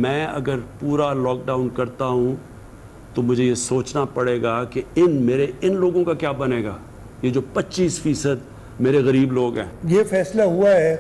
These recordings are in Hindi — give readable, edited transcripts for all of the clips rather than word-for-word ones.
मैं अगर पूरा लॉकडाउन करता हूँ तो मुझे ये सोचना पड़ेगा कि इन लोगों का क्या बनेगा, ये जो 25% मेरे गरीब लोग हैं। ये फैसला हुआ है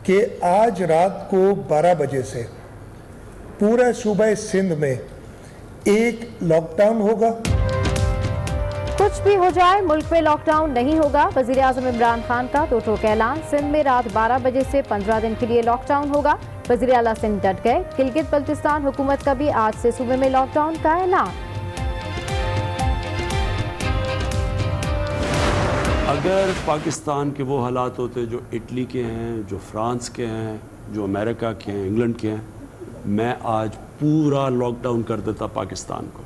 कि आज रात को 12 बजे से पूरा सूबा सिंध में एक लॉकडाउन होगा। कुछ भी हो जाए मुल्क में लॉकडाउन नहीं होगा। वजीर आजम इमरान खान का दो टोक ऐलान। सिंध में रात 12 बजे से 15 दिन के लिए लॉकडाउन होगा। वजीर आला सिंध डट गए। गिलगित बल्तिस्तान हुकूमत का भी आज से सूबे में लॉकडाउन का ऐलान। अगर पाकिस्तान के वो हालात होते जो इटली के हैं, जो फ्रांस के हैं, जो अमेरिका के हैं, इंग्लैंड के हैं, मैं आज पूरा लॉकडाउन कर देता पाकिस्तान को।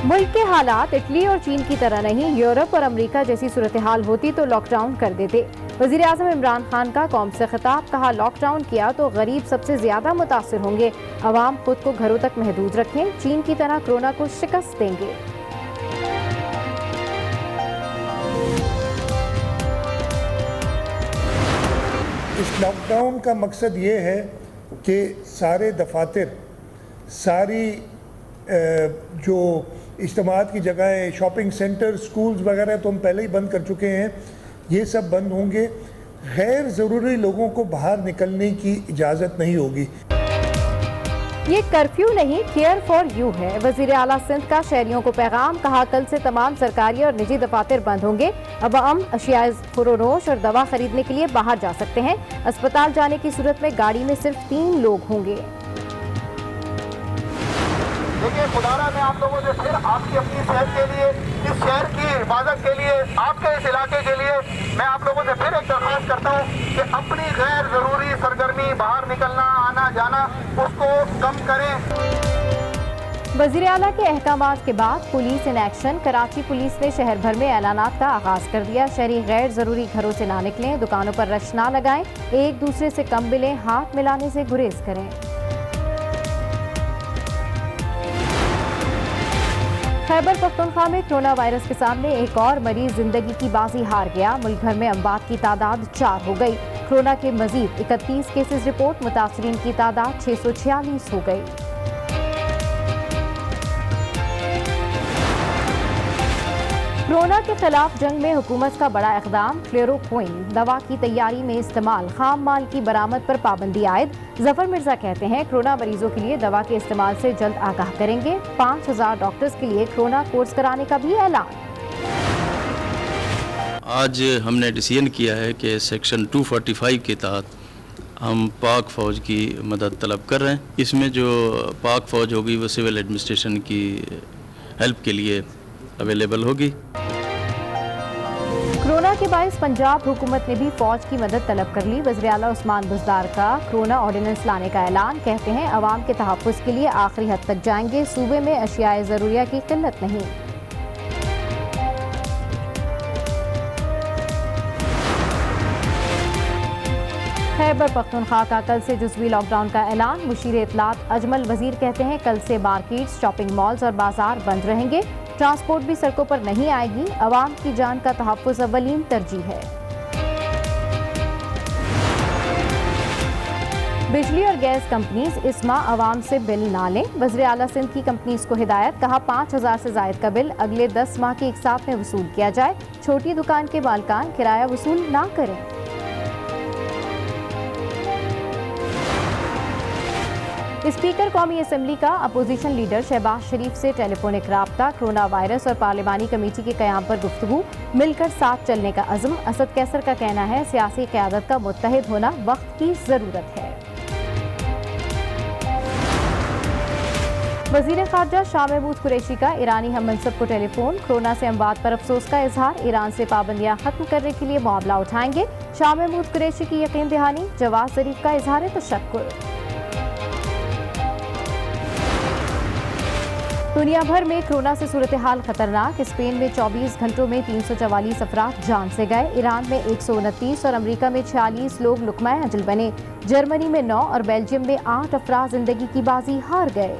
मुल्क के हालात इटली और चीन की तरह नहीं, यूरोप और अमेरिका जैसी सूरत हाल होती तो लॉकडाउन कर देते। वजीर आजम इमरान खान का कौम से खिताब। कहा, लॉकडाउन किया तो गरीब सबसे ज्यादा मुतासिर होंगे। अवाम खुद को घरों तक महदूद रखें, चीन की तरह कोरोना को शिकस्त देंगे। इस लॉकडाउन का मकसद ये है कि सारे दफातर, सारी जो इज्तिमात की जगहें, शॉपिंग सेंटर, स्कूल्स वगैरह तो हम पहले ही बंद कर चुके हैं, ये सब बंद होंगे। गैर ज़रूरी लोगों को बाहर निकलने की इजाज़त नहीं होगी। ये कर्फ्यू नहीं, केयर फॉर यू है। वजीर आला सिंध का शहरियों को पैगाम। कहा, कल से तमाम सरकारी और निजी दफातर बंद होंगे। अब हम अशियाए फरोनोश और दवा खरीदने के लिए बाहर जा सकते हैं। अस्पताल जाने की सूरत में गाड़ी में सिर्फ 3 लोग होंगे। देखिए, खुदारा मैं आप लोगों से फिर आपकी अपनी सेहत के लिए, इस शहर की हिफाजत के लिए, आपके इस इलाके के लिए मैं आप लोगों से फिर एक दरख्वास्त करता हूँ कि अपनी गैर जरूरी सरगर्मी, बाहर निकलना, आना जाना, उसको कम करें। वजीर आला के अहकामात के बाद police in action. Karachi police ने शहर भर में ऐलानात का आगाज कर दिया। शहरी गैर जरूरी घरों से ना निकलें, दुकानों पर रश ना लगाएं, एक दूसरे से कम मिलें, हाथ मिलाने से गुरेज करें। खैबर पख्तूनख्वा में कोरोना वायरस के सामने एक और मरीज जिंदगी की बाजी हार गया। मुल्क भर में अमवात की तादाद 4 हो गई। कोरोना के मजीद 31 केसेस रिपोर्ट। मुतासरीन की तादाद 646 हो गई। कोरोना के खिलाफ जंग में हुकूमत का बड़ा इक़दाम। क्लोरोक्विन दवा की तैयारी में इस्तेमाल, खाम माल की बरामद पर पाबंदी आयद। जफर मिर्जा कहते हैं, कोरोना मरीजों के लिए दवा के इस्तेमाल से जल्द आगाह करेंगे। 5000 डॉक्टर्स के लिए कोरोना कोर्स कराने का भी ऐलान। आज हमने डिसीजन किया है कि सेक्शन 245 के तहत हम पाक फ़ौज की मदद तलब कर रहे हैं। इसमें जो पाक फ़ौज होगी वो सिविल एडमिनिस्ट्रेशन की हेल्प के लिए अवेलेबल होगी। कोरोना के बायस पंजाब हुकूमत ने भी फौज की मदद तलब कर ली। वज़ीर आला उस्मान बुज़दार का कोरोना ऑर्डिनेंस लाने का ऐलान। कहते हैं, अवाम के तहफ़्फ़ुज़ के लिए आखिरी हद तक जाएंगे। सूबे में अशियाए ज़रूरिया की किल्लत नहीं। खैबर पख्तूनख्वा का कल से जुज़वी लॉकडाउन का ऐलान। मुशीर इत्तलात अजमल वजीर कहते हैं, कल से मार्केट्स, शॉपिंग मॉल्स और बाजार बंद रहेंगे। ट्रांसपोर्ट भी सड़कों पर नहीं आएगी। अवाम की जान का तहफ़्फ़ुज़ अव्वलीन तरजीह है। बिजली और गैस कंपनीज इस माह अवाम से बिल ना लें। वज़ीर आला सिंध की कंपनीज को हिदायत। कहा, 5000 से जायद का बिल अगले 10 माह के एक साथ में वसूल किया जाए। छोटी दुकान के मालिकान किराया वसूल ना करें। स्पीकर कौमी असम्बली का अपोजिशन लीडर शहबाज शरीफ से टेलीफोनिक राब्ता। कोरोना वायरस और पार्लिमानी कमेटी के क़याम पर गुफ्तगू, मिलकर साथ चलने का अज़्म। असद कैसर का कहना है, सियासी क़यादत का मुत्तहिद होना वक्त की ज़रूरत है। वज़ीर ख़ारजा शाह महमूद कुरैशी का ईरानी हम मनसब को टेलीफोन। कोरोना से अमवात पर अफसोस का इजहार। ईरान से पाबंदियां खत्म करने के लिए मुआवला उठाएंगे। शाह महमूद कुरैशी की यकीन दहानी। जवाद ज़रीफ का इजहार तशक्कुर। दुनिया भर में कोरोना से सूरत हाल खतरनाक। स्पेन में 24 घंटों में 344 अफराद जान से गए। ईरान में 129 और अमेरिका में 46 लोग लुकमाए अजल बने। जर्मनी में 9 और बेल्जियम में 8 अफराद जिंदगी की बाजी हार गए।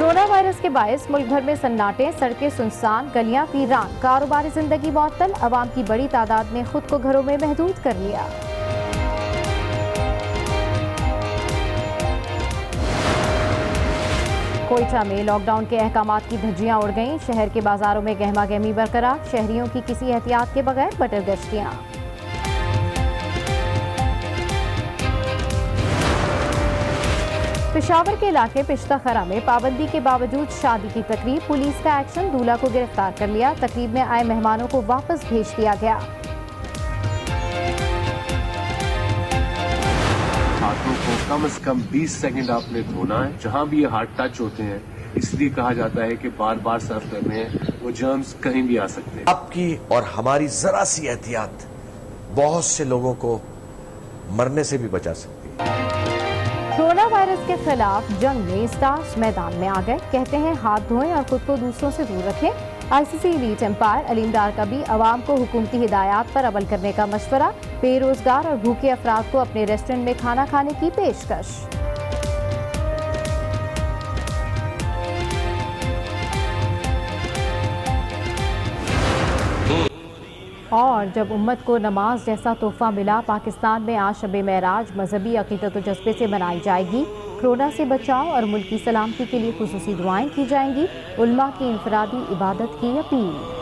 कोरोना वायरस के बायस मुल्क भर में सन्नाटे, सड़कें सुनसान, गलियां वीरान, कारोबारी जिंदगी मुअत्तल, अवाम की बड़ी तादाद ने खुद को घरों में महदूद कर लिया। कोयटा में लॉकडाउन के अहकामात की धज्जियां उड़ गईं, शहर के बाजारों में गहमा गहमी बरकरार, शहरियों की किसी एहतियात के बगैर बटर गश्तियां। पेशावर के इलाके पिश्ता खरा में पाबंदी के बावजूद शादी की तकरीब, पुलिस का एक्शन, दूल्हा को गिरफ्तार कर लिया, तकरीब में आए मेहमानों को वापस भेज दिया गया। हाथों को कम से कम 20 सेकंड आपने धोना है। जहां भी ये हाथ टच होते हैं, इसलिए कहा जाता है कि बार बार सर्व करने वो जर्म्स कहीं भी आ सकते हैं। आपकी और हमारी जरा सी एहतियात बहुत से लोगों को मरने से भी बचा सकती है। कोरोना वायरस के खिलाफ जंग में स्टार्स मैदान में आ गए, कहते हैं हाथ धोएं और खुद को दूसरों से दूर रखें। आईसीसी एलीट एम्पायर अलीमदार का भी अवाम को हुकूमती हिदायत पर अमल करने का मशवरा, बेरोजगार और भूखे अफराद को अपने रेस्टोरेंट में खाना खाने की पेशकश। और जब उम्मत को नमाज जैसा तोहफा मिला, पाकिस्तान में आज शब मेराज मजहबी अकीदत और जज्बे से मनाई जाएगी। कोरोना से बचाव और मुल्क की सलामती के लिए खुसूसी दुआएं की जाएंगी। उल्मा की इनफरादी इबादत की अपील।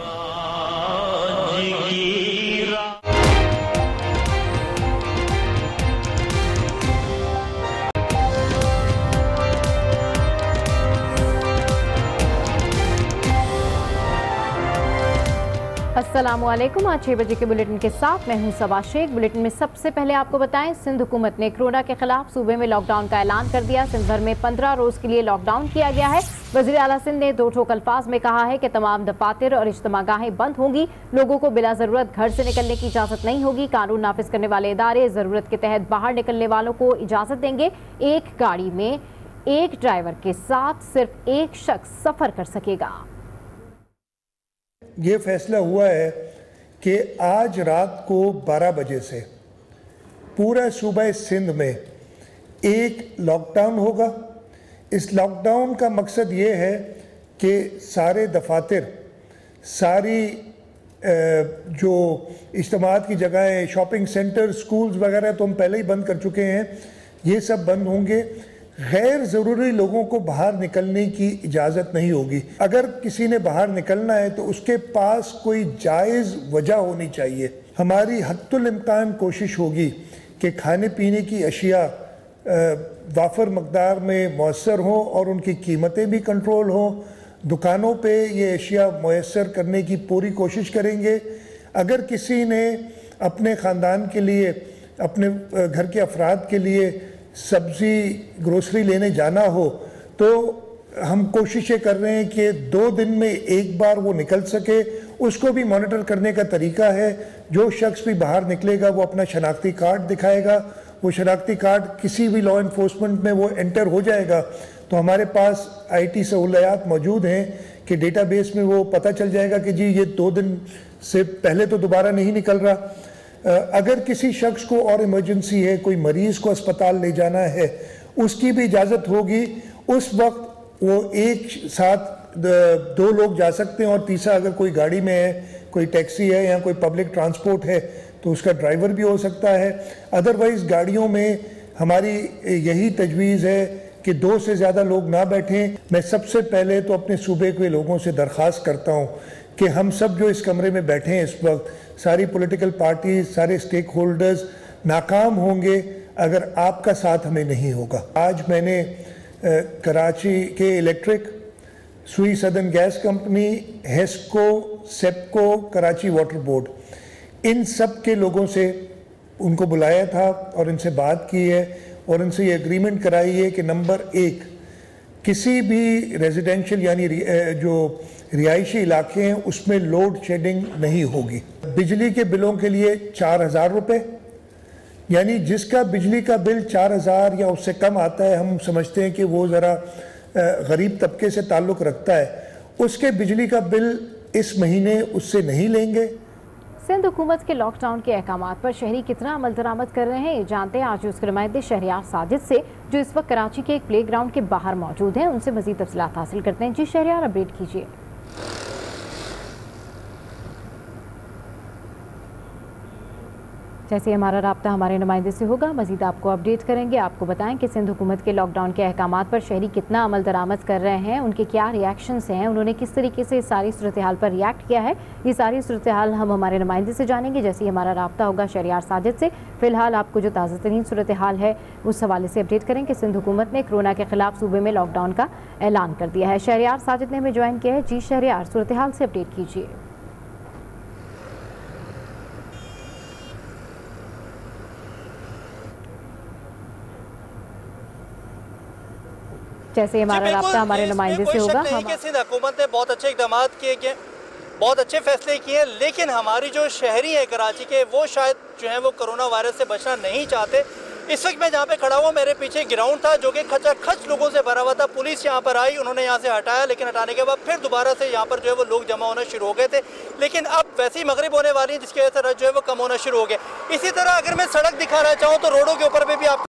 अस्सलामुअलैकुम। आज 6 बजे के बुलेटिन के साथ मैं हूं सबा शेख। बुलेटिन में सबसे पहले आपको बताएं, सिंध हुकूमत ने कोरोना के खिलाफ सूबे में लॉकडाउन का ऐलान कर दिया। सिंध भर में 15 रोज के लिए लॉकडाउन किया गया है। वज़ीर आला सिंध ने दो ठोक अल्फाज में कहा है कि तमाम दफातर और इज्तिमागाहें बंद होंगी। लोगों को बिला जरूरत घर से निकलने की इजाजत नहीं होगी। कानून नाफिज करने वाले इदारे जरूरत के तहत बाहर निकलने वालों को इजाजत देंगे। एक गाड़ी में एक ड्राइवर के साथ सिर्फ एक शख्स सफर कर सकेगा। ये फैसला हुआ है कि आज रात को 12 बजे से पूरा सूबा सिंध में एक लॉकडाउन होगा। इस लॉकडाउन का मकसद ये है कि सारे दफातर, सारी जो इज्तिमात की जगहें, शॉपिंग सेंटर, स्कूल्स वगैरह तो हम पहले ही बंद कर चुके हैं, ये सब बंद होंगे। गैर ज़रूरी लोगों को बाहर निकलने की इजाज़त नहीं होगी। अगर किसी ने बाहर निकलना है तो उसके पास कोई जायज़ वजह होनी चाहिए। हमारी हद्दुल इम्कान कोशिश होगी कि खाने पीने की अशिया वाफर मकदार में मौसर हों और उनकी कीमतें भी कंट्रोल हों। दुकानों पे ये अशिया मैसर करने की पूरी कोशिश करेंगे। अगर किसी ने अपने ख़ानदान के लिए, अपने घर के अफराद के लिए सब्ज़ी ग्रोसरी लेने जाना हो तो हम कोशिशें कर रहे हैं कि 2 दिन में एक बार वो निकल सके। उसको भी मॉनिटर करने का तरीका है। जो शख्स भी बाहर निकलेगा वो अपना शनाख्ती कार्ड दिखाएगा। वो शनाख्ती कार्ड किसी भी लॉ इन्फोर्समेंट में वो एंटर हो जाएगा तो हमारे पास IT सहूलियात मौजूद हैं कि डेटाबेस में वो पता चल जाएगा कि जी ये 2 दिन से पहले तो दोबारा नहीं निकल रहा। अगर किसी शख्स को और इमरजेंसी है, कोई मरीज़ को अस्पताल ले जाना है, उसकी भी इजाज़त होगी। उस वक्त वो एक साथ 2 लोग जा सकते हैं और तीसरा अगर कोई गाड़ी में है, कोई टैक्सी है या कोई पब्लिक ट्रांसपोर्ट है तो उसका ड्राइवर भी हो सकता है। अदरवाइज़ गाड़ियों में हमारी यही तजवीज़ है कि 2 से ज़्यादा लोग ना बैठें। मैं सबसे पहले तो अपने सूबे के लोगों से दरख्वास्त करता हूँ कि हम सब जो इस कमरे में बैठे हैं इस वक्त, सारी पॉलिटिकल पार्टी, सारे स्टेक होल्डर्स नाकाम होंगे अगर आपका साथ हमें नहीं होगा। आज मैंने Karachi K electric, Sui southern gas company, HESCO, SEPCO, Karachi water board, इन सब के लोगों से उनको बुलाया था और इनसे बात की है और इनसे ये एग्रीमेंट कराई है कि नंबर 1, किसी भी रेजिडेंशियल यानी जो रिहायशी इलाके हैं उसमें लोड शेडिंग नहीं होगी। बिजली के बिलों के लिए 4,000 रुपये, यानी जिसका बिजली का बिल 4,000 या उससे कम आता है, हम समझते हैं कि वो ज़रा गरीब तबके से ताल्लुक़ रखता है, उसके बिजली का बिल इस महीने उससे नहीं लेंगे। सिंध हुकूमत के लॉकडाउन के अहकामात पर शहरी कितना अमल दरामद कर रहे हैं, ये जानते हैं आज उसके नुमाइंदे शहरियार साजिद से, जो इस वक्त कराची के एक प्ले ग्राउंड के बाहर मौजूद हैं। उनसे मजीद तफसीलात हासिल करते हैं। जी शहरियार, अपडेट कीजिए। जैसे हमारा राब्ता हमारे नुमाइंदे से होगा, मजीद आपको अपडेट करेंगे। आपको बताएं कि सिंध हुकूमत के लॉकडाउन के अहकामात पर शहरी कितना अमल दरामद कर रहे हैं, उनके क्या रिएक्शंस हैं, उन्होंने किस तरीके से इस सारी सूरत हाल पर रिएक्ट किया है। ये सारी सूरत हाल हम हमारे नुमाइंदे से जानेंगे, जैसे ही हमारा राब्ता होगा शहरियार साजिद से। फिलहाल आपको जो ताज़ा तरीन सूरत हाल है उस हवाले से अपडेट करें कि सिंध हुकूमत ने कोरोना के खिलाफ सूबे में लॉकडाउन का ऐलान कर दिया है। शहरियार साजिद ने हमें ज्वाइन किया है। जी शहरियार, सूरत हाल से अपडेट कीजिए। जैसे हमारा राब्ता हमारे नुमाइंदे से होगा। सिंध हुकूमत ने बहुत अच्छे इकदाम किए गए, बहुत अच्छे फैसले किए, लेकिन हमारी जो शहरी है कराची के, वो शायद जो है वो कोरोना वायरस से बचना नहीं चाहते। इस वक्त मैं जहाँ पे खड़ा हुआ, मेरे पीछे ग्राउंड था जो कि खचाखच लोगों से भरा हुआ था। पुलिस यहाँ पर आई, उन्होंने यहाँ से हटाया, लेकिन हटाने के बाद फिर दोबारा से यहाँ पर जो है वो लोग जमा होना शुरू हो गए थे। लेकिन अब वैसे ही मगरिब होने वाली है, जिसकी वजह से जो है वो कम होना शुरू हो गया। इसी तरह अगर मैं सड़क दिखाना चाहूँ तो रोडों के ऊपर भी आप